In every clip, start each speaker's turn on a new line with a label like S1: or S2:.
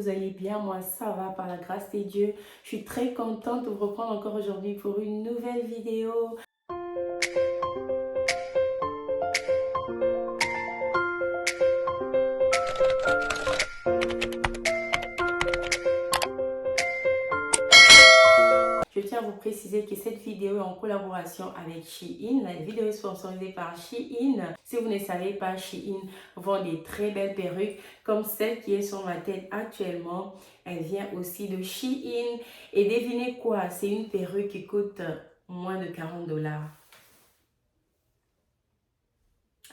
S1: vous allez bien. Moi, ça va par la grâce de Dieu. Je suis très contente de vous reprendre encore aujourd'hui pour une nouvelle vidéo. Je tiens à vous préciser que cette vidéo est en collaboration avec Shein. La vidéo est sponsorisée par Shein. Si vous ne savez pas, Shein vend des très belles perruques comme celle qui est sur ma tête actuellement. Elle vient aussi de Shein. Et devinez quoi? C'est une perruque qui coûte moins de 40 $.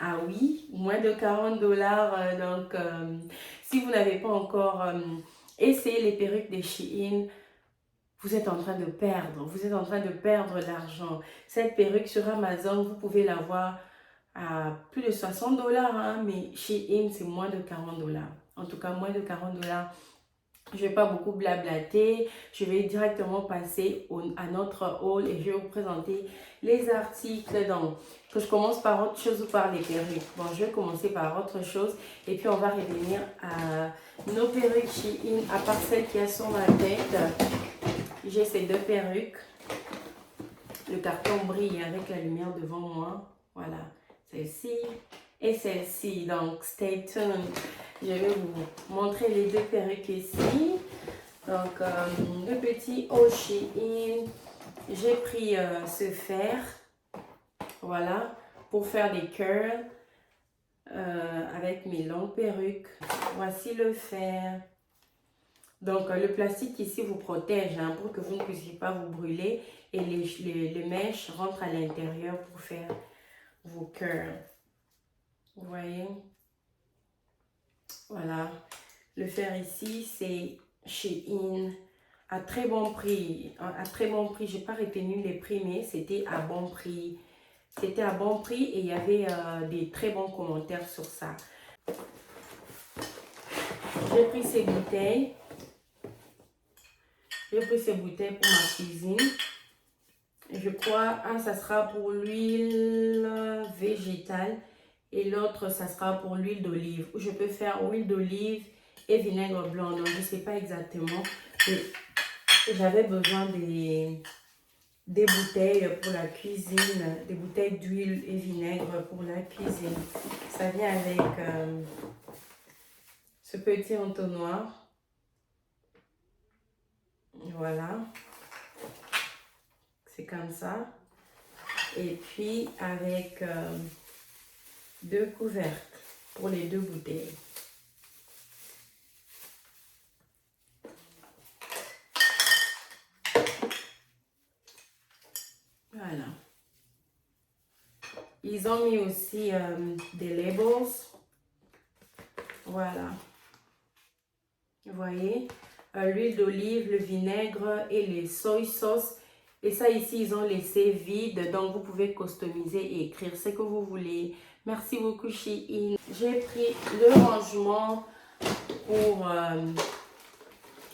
S1: Ah oui, moins de 40 $. Si vous n'avez pas encore essayé les perruques de Shein, vous êtes en train de perdre. Vous êtes en train de perdre l'argent. Cette perruque sur Amazon, vous pouvez l'avoir à plus de 60 $, hein, mais Shein, c'est moins de 40 $. En tout cas, moins de 40 $. Je ne vais pas beaucoup blablater, je vais directement passer à notre haul et je vais vous présenter les articles. Donc, que je commence par autre chose ou par les perruques. Bon, je vais commencer par autre chose et puis on va revenir à nos perruques Shein, à part celle qui est sur ma tête. J'ai ces deux perruques. Le carton brille avec la lumière devant moi. Voilà, celle-ci et celle-ci. Donc, stay tuned. Je vais vous montrer les deux perruques ici. Donc, le petit Shein. J'ai pris ce fer, voilà, pour faire des curls avec mes longues perruques. Voici le fer. Donc, le plastique ici vous protège hein, pour que vous ne puissiez pas vous brûler. Et les mèches rentrent à l'intérieur pour faire vos curls. Vous voyez? Voilà. Le fer ici, c'est Shein. À très bon prix. À très bon prix. Je n'ai pas retenu les prix, mais c'était à bon prix. C'était à bon prix et il y avait des très bons commentaires sur ça. J'ai pris ces bouteilles. J'ai pris ces bouteilles pour ma cuisine. Je crois, un, ça sera pour l'huile végétale et l'autre, ça sera pour l'huile d'olive. Je peux faire huile d'olive et vinaigre blanc. Donc, je ne sais pas exactement. J'avais besoin des bouteilles pour la cuisine, des bouteilles d'huile et vinaigre pour la cuisine. Ça vient avec ce petit entonnoir. Voilà. C'est comme ça. Et puis avec deux couvercles pour les deux bouteilles. Voilà. Ils ont mis aussi des labels. Voilà. Vous voyez, l'huile d'olive, le vinaigre et les soy sauce. Et ça ici, ils ont laissé vide. Donc, vous pouvez customiser et écrire ce que vous voulez. Merci beaucoup, Shein. J'ai pris le rangement pour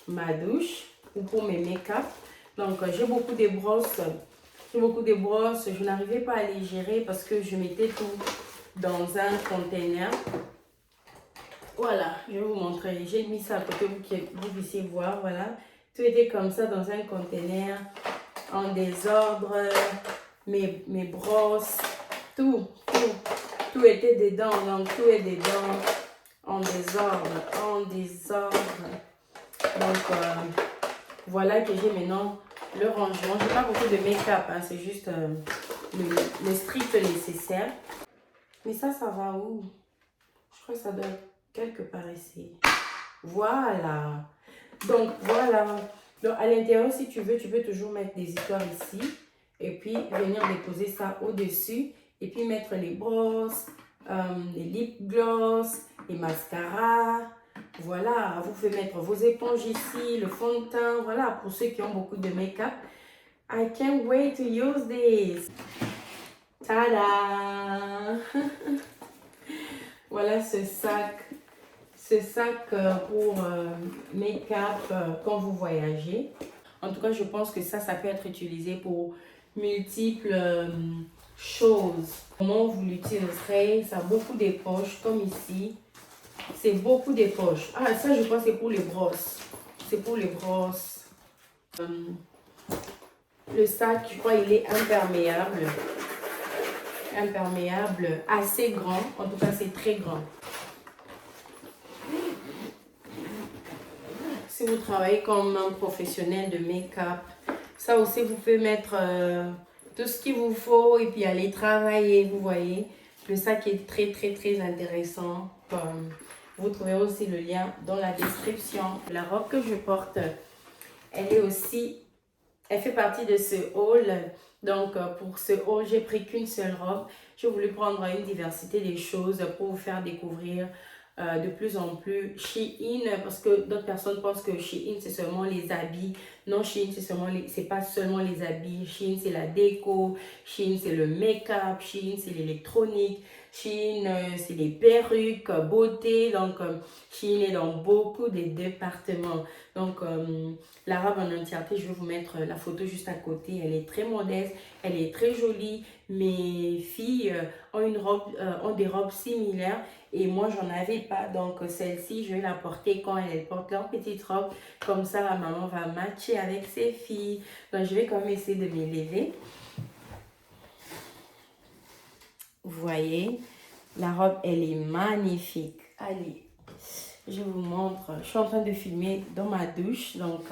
S1: ma douche ou pour mes make-up. Donc, j'ai beaucoup de brosses. Je n'arrivais pas à les gérer parce que je mettais tout dans un container. Voilà, je vais vous montrer. J'ai mis ça à côté pour que vous puissiez voir. Voilà, tout était comme ça dans un container en désordre. Mes brosses, tout était dedans. Donc, tout est dedans en désordre. Donc, voilà que j'ai maintenant le rangement. Je n'ai pas beaucoup de make-up, hein, c'est juste le strict nécessaire. Mais ça va où? Je crois que ça doit être quelque part ici. Voilà. Donc, voilà. Donc, à l'intérieur, si tu veux, tu peux toujours mettre des histoires ici. Et puis, venir déposer ça au-dessus. Et puis, mettre les brosses, les lip gloss, les mascaras. Voilà. Vous pouvez mettre vos éponges ici, le fond de teint. Voilà, pour ceux qui ont beaucoup de make-up. I can't wait to use this. Tada! Voilà ce sac pour make-up quand vous voyagez. En tout cas, je pense que ça peut être utilisé pour multiples choses. Comment vous l'utiliserez? Ça a beaucoup de poches comme ici. C'est beaucoup des poches. Ah, ça, je crois que c'est pour les brosses. C'est pour les brosses. Le sac, je crois, il est imperméable. Imperméable, assez grand. En tout cas, c'est très grand. Si vous travaillez comme un professionnel de make-up, ça aussi, vous pouvez mettre tout ce qu'il vous faut et puis aller travailler, vous voyez. Le sac est très, très, très intéressant. Vous trouverez aussi le lien dans la description. La robe que je porte, elle est aussi, elle fait partie de ce haul. Donc, pour ce haul, j'ai pris qu'une seule robe. J'ai voulu prendre une diversité des choses pour vous faire découvrir de plus en plus Shein, parce que d'autres personnes pensent que Shein c'est seulement les habits. Non, Shein c'est pas seulement les habits. Shein c'est la déco, Shein c'est le make-up, Shein c'est l'électronique, Shein c'est les perruques, beauté. Donc Shein est dans beaucoup de départements. Donc la robe en entièreté, je vais vous mettre la photo juste à côté. Elle est très modeste, elle est très jolie. Mes filles ont des robes similaires et moi j'en avais pas, donc celle-ci je vais la porter quand elles portent leur petite robe, comme ça la maman va matcher avec ses filles. Donc je vais quand même essayer de m'élever. Vous voyez, la robe elle est magnifique. Allez, je vous montre. Je suis en train de filmer dans ma douche, donc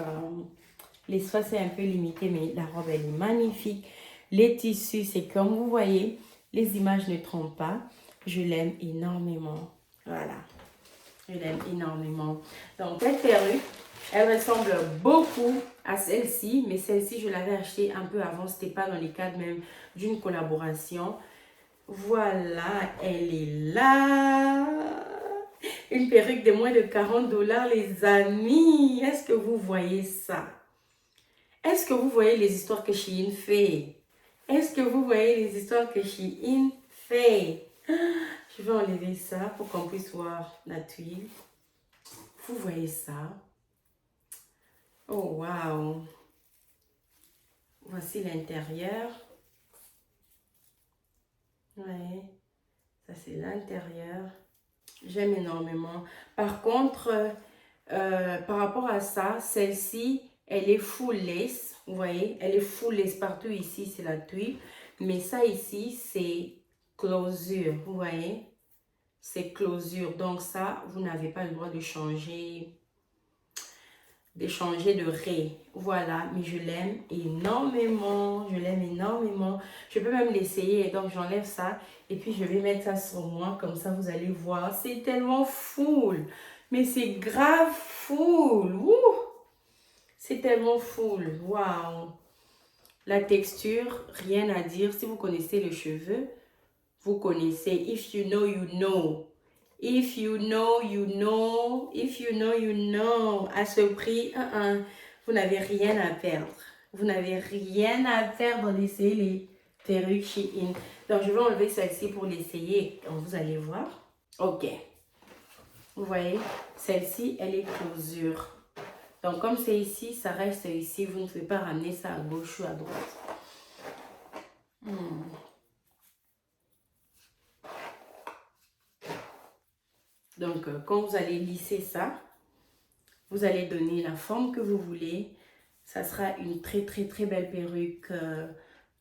S1: l'espace est un peu limité, mais la robe elle est magnifique. Les tissus, c'est comme vous voyez, les images ne trompent pas. Je l'aime énormément. Voilà. Je l'aime énormément. Donc, cette perruque, elle ressemble beaucoup à celle-ci. Mais celle-ci, je l'avais achetée un peu avant. Ce n'était pas dans les cadres même d'une collaboration. Voilà, elle est là. Une perruque de moins de 40 $, les amis. Est-ce que vous voyez ça? Est-ce que vous voyez les histoires que Shein fait? Est-ce que vous voyez les histoires que Shein fait? Je vais enlever ça pour qu'on puisse voir la tuile. Vous voyez ça? Oh, waouh! Voici l'intérieur. Ouais, ça c'est l'intérieur. J'aime énormément. Par contre, par rapport à ça, celle-ci, elle est full lace. Vous voyez, elle est full lace partout ici, c'est la tuile. Mais ça ici, c'est closure. Vous voyez? C'est closure. Donc ça, vous n'avez pas le droit de changer de raie. Voilà, mais je l'aime énormément. Je l'aime énormément. Je peux même l'essayer. Donc j'enlève ça et puis je vais mettre ça sur moi. Comme ça, vous allez voir. C'est tellement full. Mais c'est grave full. Ouh! C'est tellement full. Waouh! La texture, rien à dire. Si vous connaissez les cheveux, vous connaissez. If you know, you know. If you know, you know. If you know, you know. À ce prix, vous n'avez rien à perdre. Vous n'avez rien à perdre d'essayer les perruques Shein. Donc, je vais enlever celle-ci pour l'essayer. Vous allez voir. Ok. Vous voyez, celle-ci, elle est closure. Donc, comme c'est ici, ça reste ici. Vous ne pouvez pas ramener ça à gauche ou à droite. Donc, quand vous allez lisser ça, vous allez donner la forme que vous voulez. Ça sera une très, très, très belle perruque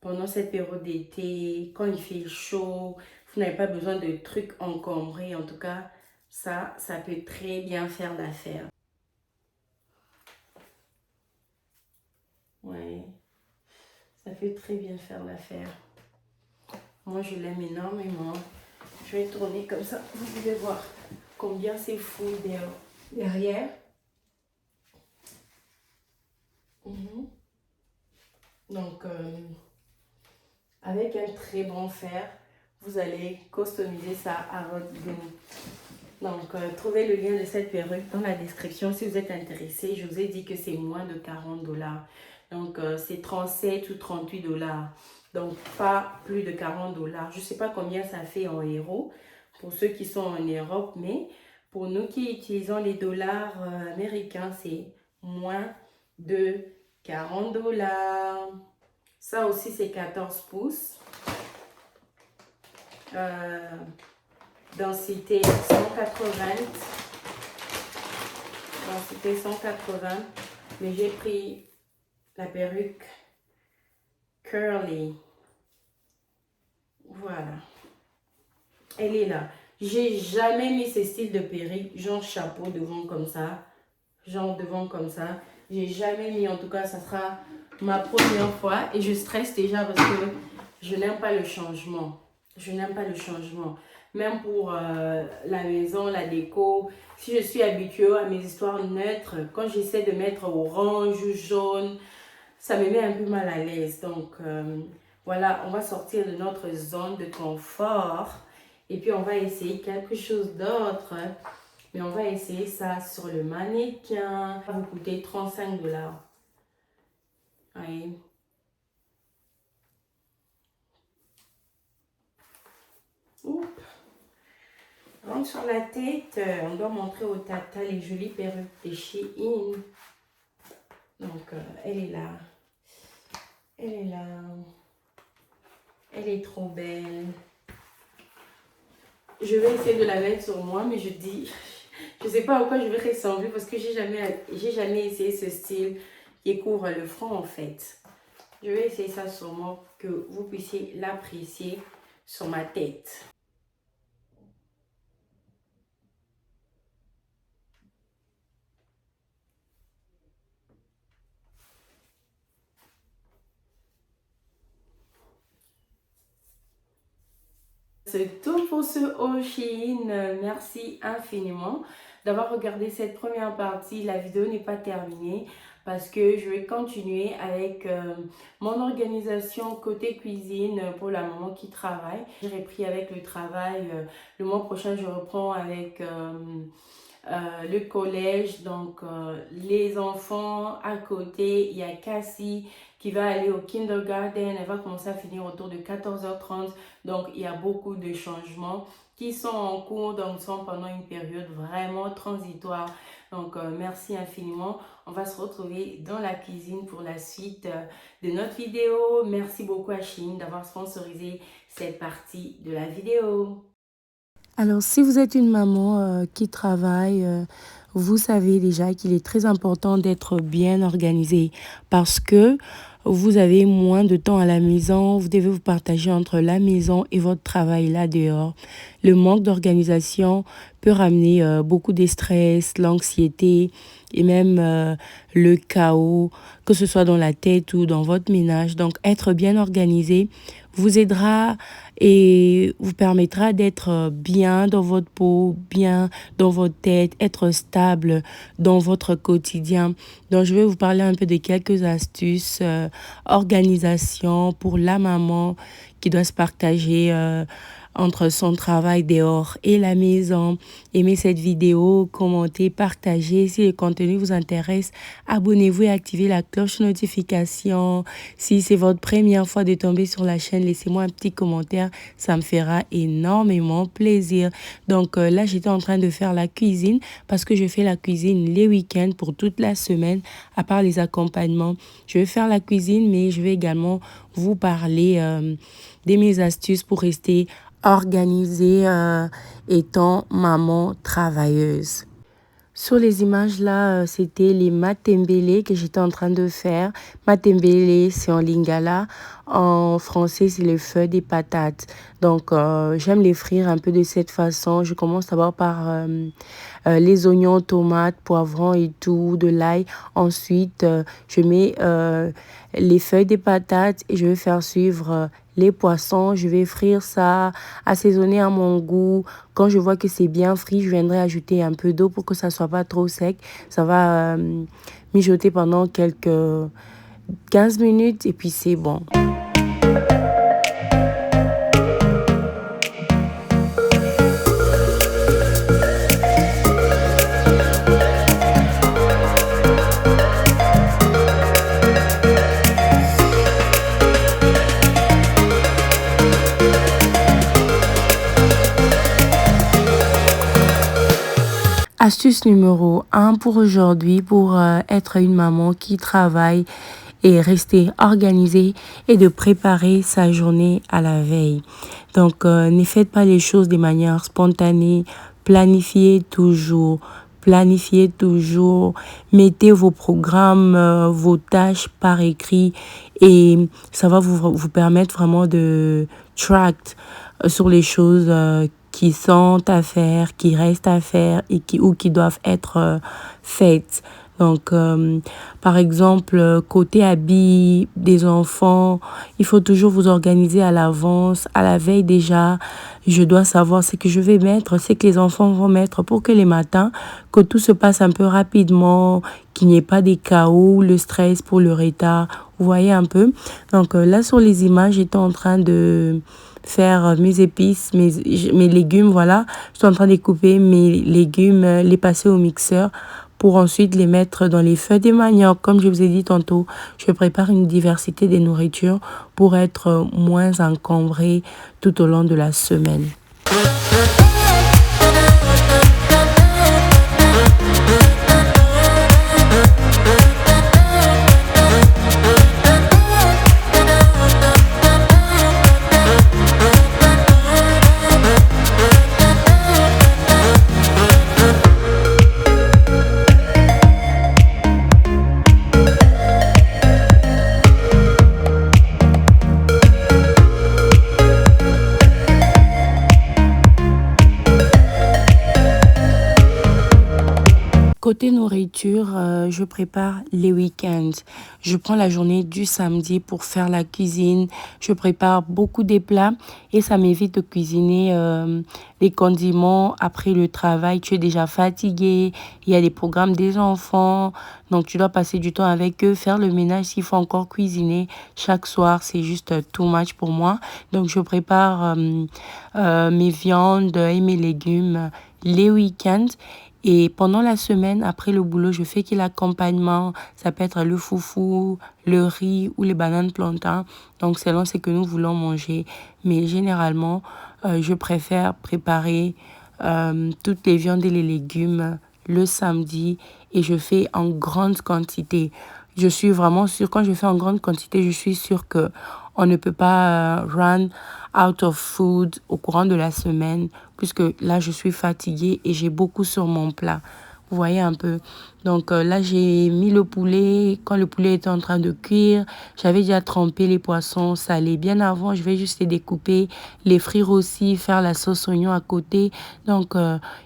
S1: pendant cette période d'été, quand il fait chaud. Vous n'avez pas besoin de trucs encombrés. En tout cas, ça peut très bien faire l'affaire. Ouais, ça peut très bien faire l'affaire. Moi, je l'aime énormément. Je vais tourner comme ça. Vous pouvez voir combien c'est fou derrière. Donc, avec un très bon fer, vous allez customiser ça à votre goût. Donc, trouvez le lien de cette perruque dans la description si vous êtes intéressé. Je vous ai dit que c'est moins de 40 $. Donc, c'est 37 ou 38 $. Donc, pas plus de 40 $. Je ne sais pas combien ça fait en euros pour ceux qui sont en Europe, mais pour nous qui utilisons les dollars américains, c'est moins de 40 $. Ça aussi, c'est 14 pouces. densité 180. Densité 180. Mais j'ai pris la perruque curly. Voilà. Elle est là. J'ai jamais mis ce style de perruque, genre chapeau devant comme ça. Genre devant comme ça. J'ai jamais mis, en tout cas, ça sera ma première fois. Et je stresse déjà parce que je n'aime pas le changement. Je n'aime pas le changement. Même pour la maison, la déco. Si je suis habituée à mes histoires neutres, quand j'essaie de mettre orange ou jaune, ça me met un peu mal à l'aise. Donc, voilà, on va sortir de notre zone de confort. Et puis, on va essayer quelque chose d'autre. Mais on va essayer ça sur le mannequin. Ça va vous coûter 35 $. Oui. Oups. Donc, sur la tête, on doit montrer au tata les jolies perruques de Shein. Donc, elle est là. Elle est là. Elle est trop belle. Je vais essayer de la mettre sur moi, mais je dis, je sais pas à quoi je vais ressembler parce que j'ai jamais essayé ce style qui couvre le front en fait. Je vais essayer ça sur moi pour que vous puissiez l'apprécier sur ma tête. C'est tout pour ce haul Shein. Merci infiniment d'avoir regardé cette première partie. La vidéo n'est pas terminée parce que je vais continuer avec mon organisation côté cuisine pour la maman qui travaille. J'ai repris avec le travail. Le mois prochain, je reprends avec le collège. Donc, les enfants à côté, il y a Cassie qui va aller au kindergarten. Elle va commencer à finir autour de 14h30. Donc, il y a beaucoup de changements qui sont en cours, donc sont pendant une période vraiment transitoire. Donc, merci infiniment. On va se retrouver dans la cuisine pour la suite de notre vidéo. Merci beaucoup à Shein d'avoir sponsorisé cette partie de la vidéo.
S2: Alors, si vous êtes une maman qui travaille, vous savez déjà qu'il est très important d'être bien organisé parce que vous avez moins de temps à la maison, vous devez vous partager entre la maison et votre travail là dehors. Le manque d'organisation peut ramener beaucoup de stress, l'anxiété et même le chaos, que ce soit dans la tête ou dans votre ménage. Donc, être bien organisé vous aidera et vous permettra d'être bien dans votre peau, bien dans votre tête, être stable dans votre quotidien. Donc, je vais vous parler un peu de quelques astuces, organisation pour la maman qui doit se partager entre son travail dehors et la maison. Aimez cette vidéo, commentez, partagez. Si le contenu vous intéresse, abonnez-vous et activez la cloche notification. Si c'est votre première fois de tomber sur la chaîne, laissez-moi un petit commentaire. Ça me fera énormément plaisir. Donc là, j'étais en train de faire la cuisine parce que je fais la cuisine les week-ends pour toute la semaine, à part les accompagnements. Je vais faire la cuisine, mais je vais également vous parler de mes astuces pour rester organisée étant maman travailleuse. Sur les images là, c'était les matembele que j'étais en train de faire. Matembele, c'est en lingala. En français, c'est le feu des patates. Donc, j'aime les frire un peu de cette façon. Je commence d'abord par les oignons, tomates, poivrons et tout, de l'ail. Ensuite, je mets les feuilles des patates et je vais faire suivre les poissons. Je vais frire ça, assaisonner à mon goût. Quand je vois que c'est bien frit, je viendrai ajouter un peu d'eau pour que ça soit pas trop sec. Ça va mijoter pendant quelques 15 minutes et puis c'est bon. Astuce numéro 1 pour aujourd'hui, pour être une maman qui travaille et rester organisé et de préparer sa journée à la veille. Donc, ne faites pas les choses de manière spontanée. Planifiez toujours. Planifiez toujours. Mettez vos programmes, vos tâches par écrit et ça va vous permettre vraiment de track sur les choses qui sont à faire, qui restent à faire et qui doivent être faites. Donc, par exemple, côté habits des enfants, il faut toujours vous organiser à l'avance, à la veille déjà. Je dois savoir ce que je vais mettre, ce que les enfants vont mettre pour que les matins, que tout se passe un peu rapidement, qu'il n'y ait pas des chaos, le stress pour le retard. Vous voyez un peu? Donc là, sur les images, j'étais en train de faire mes épices, mes légumes, voilà. Je suis en train de couper mes légumes, les passer au mixeur pour ensuite les mettre dans les feuilles de manioc. Comme je vous ai dit tantôt, je prépare une diversité des nourritures pour être moins encombrée tout au long de la semaine. Côté nourriture, je prépare les week-ends. Je prends la journée du samedi pour faire la cuisine. Je prépare beaucoup de plats et ça m'évite de cuisiner les condiments après le travail. Tu es déjà fatigué, il y a les programmes des enfants, donc tu dois passer du temps avec eux, faire le ménage s'il faut encore cuisiner. Chaque soir, c'est juste too much pour moi. Donc je prépare mes viandes et mes légumes les week-ends. Et pendant la semaine, après le boulot, je fais que l'accompagnement. Ça peut être le foufou, le riz ou les bananes plantains. Donc, selon ce que nous voulons manger. Mais généralement, je préfère préparer toutes les viandes et les légumes le samedi. Et je fais en grande quantité. Je suis vraiment sûre, quand je fais en grande quantité, je suis sûre que on ne peut pas run out of food au courant de la semaine, puisque là, je suis fatiguée et j'ai beaucoup sur mon plat. Vous voyez un peu. Donc là, j'ai mis le poulet. Quand le poulet était en train de cuire, j'avais déjà trempé les poissons salés bien avant. Je vais juste les découper, les frire aussi, faire la sauce oignon à côté. Donc,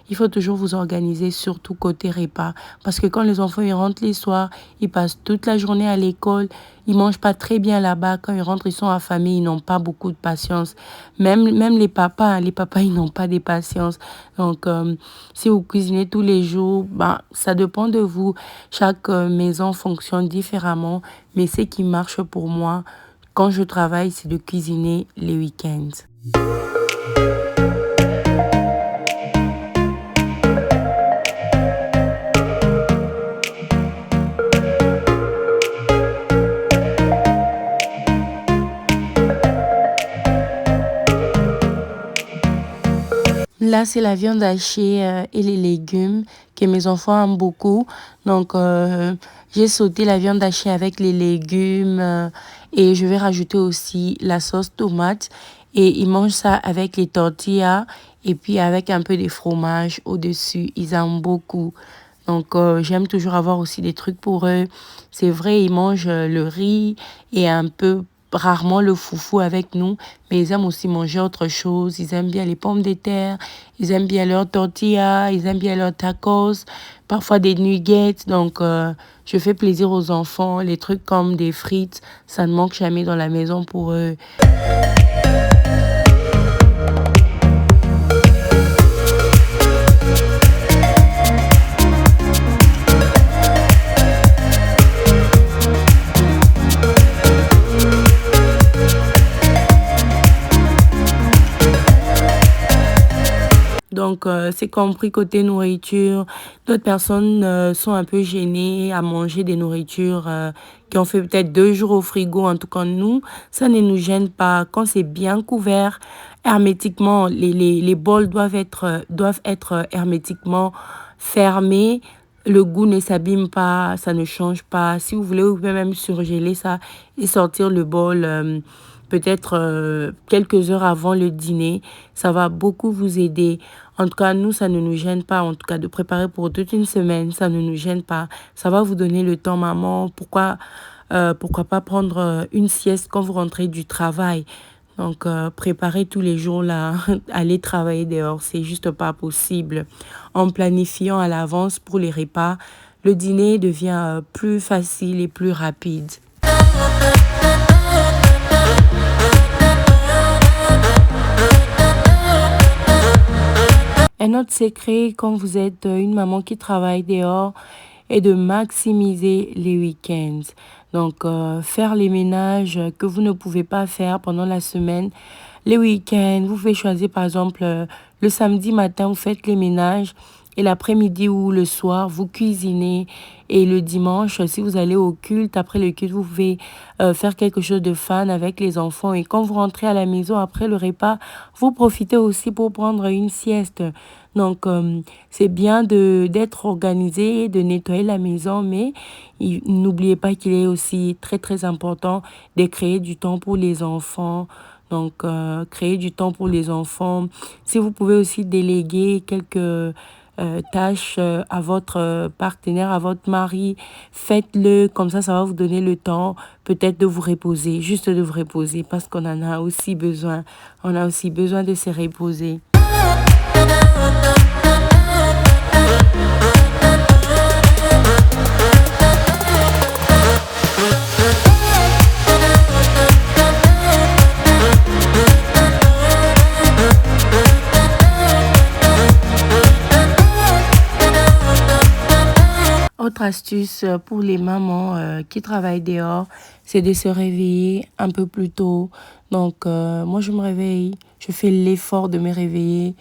S2: il faut toujours vous organiser, surtout côté repas. Parce que quand les enfants ils rentrent les soirs, ils passent toute la journée à l'école. Ils mangent pas très bien là-bas. Quand ils rentrent, ils sont affamés. Ils n'ont pas beaucoup de patience. Même les papas, ils n'ont pas de patience. Donc, si vous cuisinez tous les jours, ben, ça dépend de vous. Chaque maison fonctionne différemment. Mais ce qui marche pour moi, quand je travaille, c'est de cuisiner les week-ends. Là, c'est la viande hachée et les légumes que mes enfants aiment beaucoup. Donc, j'ai sauté la viande hachée avec les légumes et je vais rajouter aussi la sauce tomate. Et ils mangent ça avec les tortillas et puis avec un peu de fromage au-dessus. Ils aiment beaucoup. Donc, j'aime toujours avoir aussi des trucs pour eux. C'est vrai, ils mangent le riz et un peu rarement le foufou avec nous, mais ils aiment aussi manger autre chose. Ils aiment bien les pommes de terre, ils aiment bien leurs tortillas, ils aiment bien leurs tacos, parfois des nuggets. Donc, je fais plaisir aux enfants. Les trucs comme des frites, ça ne manque jamais dans la maison pour eux. Donc, c'est compris côté nourriture. D'autres personnes sont un peu gênées à manger des nourritures qui ont fait peut-être 2 jours au frigo. En tout cas, nous, ça ne nous gêne pas. Quand c'est bien couvert, hermétiquement, les bols doivent être hermétiquement fermés. le goût ne s'abîme pas, ça ne change pas. Si vous voulez, vous pouvez même surgeler ça et sortir le bol peut-être quelques heures avant le dîner. Ça va beaucoup vous aider. En tout cas, nous, ça ne nous gêne pas. En tout cas, de préparer pour toute une semaine, ça ne nous gêne pas. Ça va vous donner le temps, maman. Pourquoi pas prendre une sieste quand vous rentrez du travail? Donc, préparer tous les jours là, aller travailler dehors, c'est juste pas possible. En planifiant à l'avance pour les repas, le dîner devient plus facile et plus rapide. Un autre secret quand vous êtes une maman qui travaille dehors est de maximiser les week-ends. Donc, faire les ménages que vous ne pouvez pas faire pendant la semaine. Les week-ends, vous pouvez choisir par exemple le samedi matin, vous faites les ménages et l'après-midi ou le soir, vous cuisinez. Et le dimanche, si vous allez au culte, après le culte, vous pouvez faire quelque chose de fun avec les enfants. Et quand vous rentrez à la maison après le repas, vous profitez aussi pour prendre une sieste. Donc, c'est bien d'être organisé, de nettoyer la maison, mais n'oubliez pas qu'il est aussi très, très important de créer du temps pour les enfants. Donc, créer du temps pour les enfants. Si vous pouvez aussi déléguer quelques tâches à votre partenaire, à votre mari, faites-le. Comme ça va vous donner le temps peut-être de vous reposer, juste de vous reposer parce qu'on en a aussi besoin. On a aussi besoin de se reposer. Autre astuce pour les mamans qui travaillent dehors, c'est de se réveiller un peu plus tôt. Donc, moi, je me réveille, je fais l'effort de me réveiller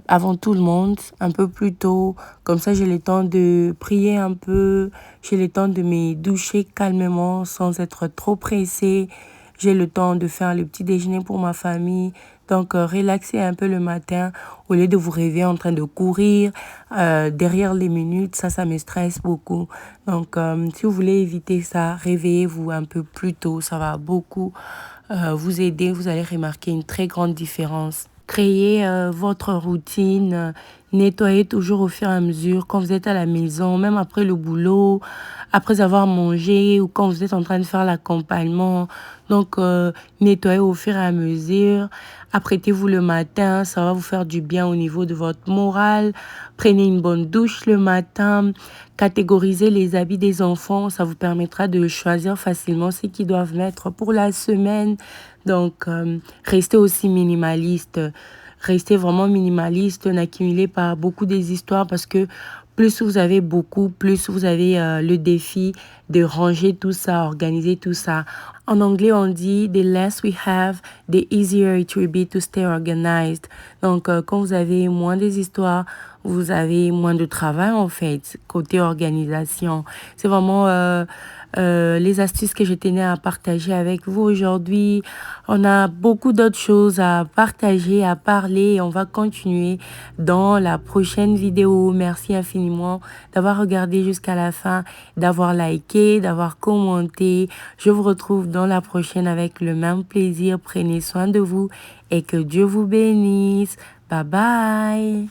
S2: avant tout le monde, un peu plus tôt. Comme ça, j'ai le temps de prier un peu, j'ai le temps de me doucher calmement sans être trop pressée. J'ai le temps de faire le petit déjeuner pour ma famille. Donc, relaxer un peu le matin au lieu de vous réveiller en train de courir derrière les minutes. Ça me stresse beaucoup. Donc, si vous voulez éviter ça, réveillez-vous un peu plus tôt. Ça va beaucoup vous aider. Vous allez remarquer une très grande différence. Créez votre routine, nettoyez toujours au fur et à mesure quand vous êtes à la maison, même après le boulot, après avoir mangé ou quand vous êtes en train de faire l'accompagnement. Donc, nettoyez au fur et à mesure. Apprêtez-vous le matin, ça va vous faire du bien au niveau de votre morale. Prenez une bonne douche le matin. Catégorisez les habits des enfants, ça vous permettra de choisir facilement ce qu'ils doivent mettre pour la semaine. Donc, restez aussi minimaliste. Restez vraiment minimaliste. N'accumulez pas beaucoup des histoires parce que plus vous avez beaucoup, plus vous avez le défi de ranger tout ça, organiser tout ça. En anglais, on dit « the less we have, the easier it will be to stay organized ». Donc, quand vous avez moins des histoires, vous avez moins de travail en fait, côté organisation. C'est vraiment les astuces que je tenais à partager avec vous aujourd'hui. On a beaucoup d'autres choses à partager, à parler et on va continuer dans la prochaine vidéo. Merci infiniment d'avoir regardé jusqu'à la fin, d'avoir liké, d'avoir commenté. Je vous retrouve dans la prochaine avec le même plaisir. Prenez soin de vous et que Dieu vous bénisse. Bye bye.